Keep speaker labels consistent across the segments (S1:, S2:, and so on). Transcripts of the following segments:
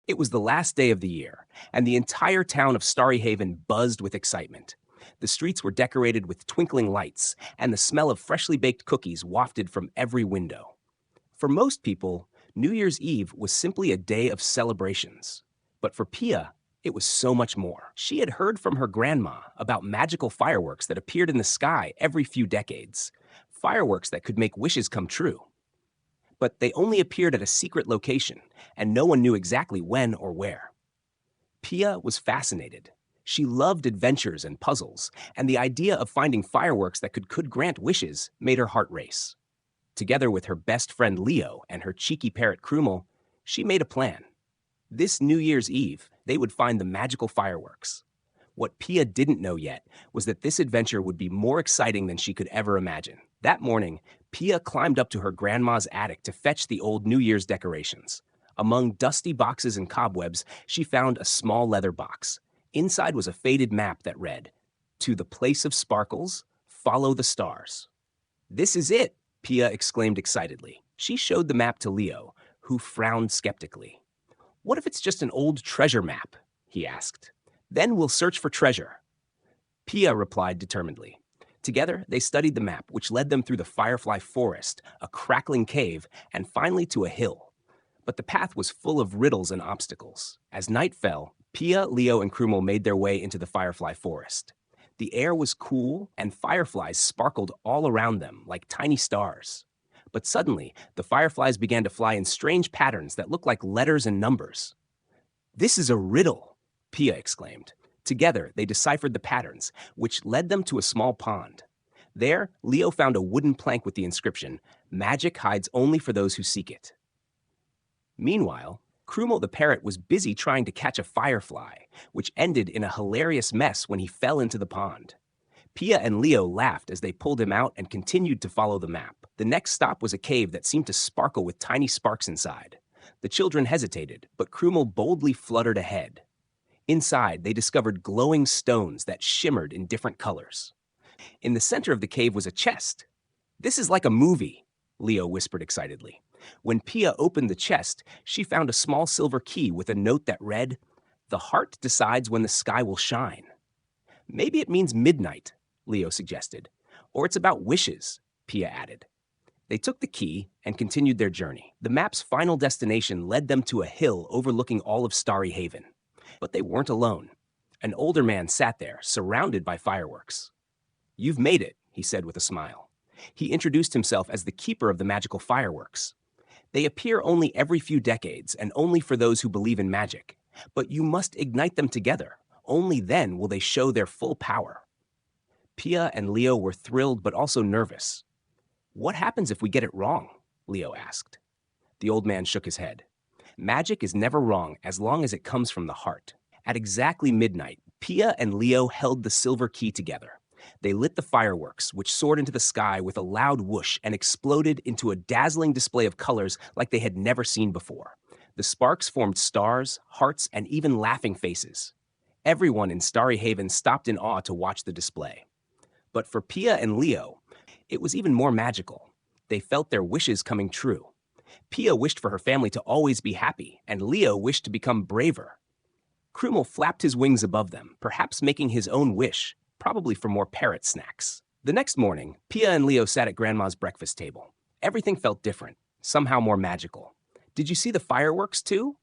S1: It was the last day of the year, and the entire town of Starry Haven buzzed with excitement. The streets were decorated with twinkling lights, and the smell of freshly baked cookies wafted from every window. For most people, New Year's Eve was simply a day of celebrations. But for Pia, it was so much more. She had heard from her grandma about magical fireworks that appeared in the sky every few decades, fireworks that could make wishes come true. But they only appeared at a secret location, and no one knew exactly when or where. Pia was fascinated. She loved adventures and puzzles, and the idea of finding fireworks that could grant wishes made her heart race. Together with her best friend Leo and her cheeky parrot Krümel, she made a plan. This New Year's Eve, they would find the magical fireworks. What Pia didn't know yet was that this adventure would be more exciting than she could ever imagine. That morning, Pia climbed up to her grandma's attic to fetch the old New Year's decorations. Among dusty boxes and cobwebs, she found a small leather box. Inside was a faded map that read, "To the place of sparkles, follow the stars." "This is it!" Pia exclaimed excitedly. She showed the map to Leo, who frowned skeptically. "What if it's just an old treasure map?" he asked. "Then we'll search for treasure." Pia replied determinedly. Together, they studied the map, which led them through the firefly forest, a crackling cave, and finally to a hill. But the path was full of riddles and obstacles. As night fell, Pia, Leo, and Krümel made their way into the firefly forest. The air was cool, and fireflies sparkled all around them like tiny stars. But suddenly, the fireflies began to fly in strange patterns that looked like letters and numbers. "This is a riddle," Pia exclaimed. Together, they deciphered the patterns, which led them to a small pond. There, Leo found a wooden plank with the inscription, "Magic hides only for those who seek it." Meanwhile, Krümel the parrot was busy trying to catch a firefly, which ended in a hilarious mess when he fell into the pond. Pia and Leo laughed as they pulled him out and continued to follow the map. The next stop was a cave that seemed to sparkle with tiny sparks inside. The children hesitated, but Krümel boldly fluttered ahead. Inside, they discovered glowing stones that shimmered in different colors. In the center of the cave was a chest. "This is like a movie," Leo whispered excitedly. When Pia opened the chest, she found a small silver key with a note that read, "The heart decides when the sky will shine." "Maybe it means midnight," Leo suggested. "Or it's about wishes," Pia added. They took the key and continued their journey. The map's final destination led them to a hill overlooking all of Starry Haven. But they weren't alone. An older man sat there, surrounded by fireworks. "You've made it," he said with a smile. He introduced himself as the keeper of the magical fireworks. "They appear only every few decades and only for those who believe in magic. But you must ignite them together. Only then will they show their full power." Pia and Leo were thrilled but also nervous. "What happens if we get it wrong?" Leo asked. The old man shook his head. "Magic is never wrong as long as it comes from the heart." At exactly midnight, Pia and Leo held the silver key together. They lit the fireworks, which soared into the sky with a loud whoosh and exploded into a dazzling display of colors like they had never seen before. The sparks formed stars, hearts, and even laughing faces. Everyone in Starry Haven stopped in awe to watch the display. But for Pia and Leo, it was even more magical. They felt their wishes coming true. Pia wished for her family to always be happy, and Leo wished to become braver. Krümel flapped his wings above them, perhaps making his own wish, probably for more parrot snacks. The next morning, Pia and Leo sat at Grandma's breakfast table. Everything felt different, somehow more magical. "Did you see the fireworks too?"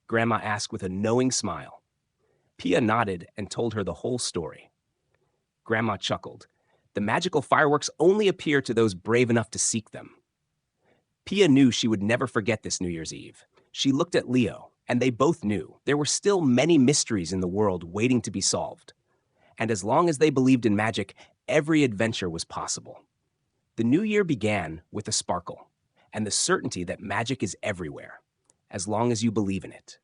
S1: Grandma asked with a knowing smile. Pia nodded and told her the whole story. Grandma chuckled. "The magical fireworks only appear to those brave enough to seek them." Pia knew she would never forget this New Year's Eve. She looked at Leo, and they both knew there were still many mysteries in the world waiting to be solved. And as long as they believed in magic, every adventure was possible. The new year began with a sparkle, and the certainty that magic is everywhere, as long as you believe in it.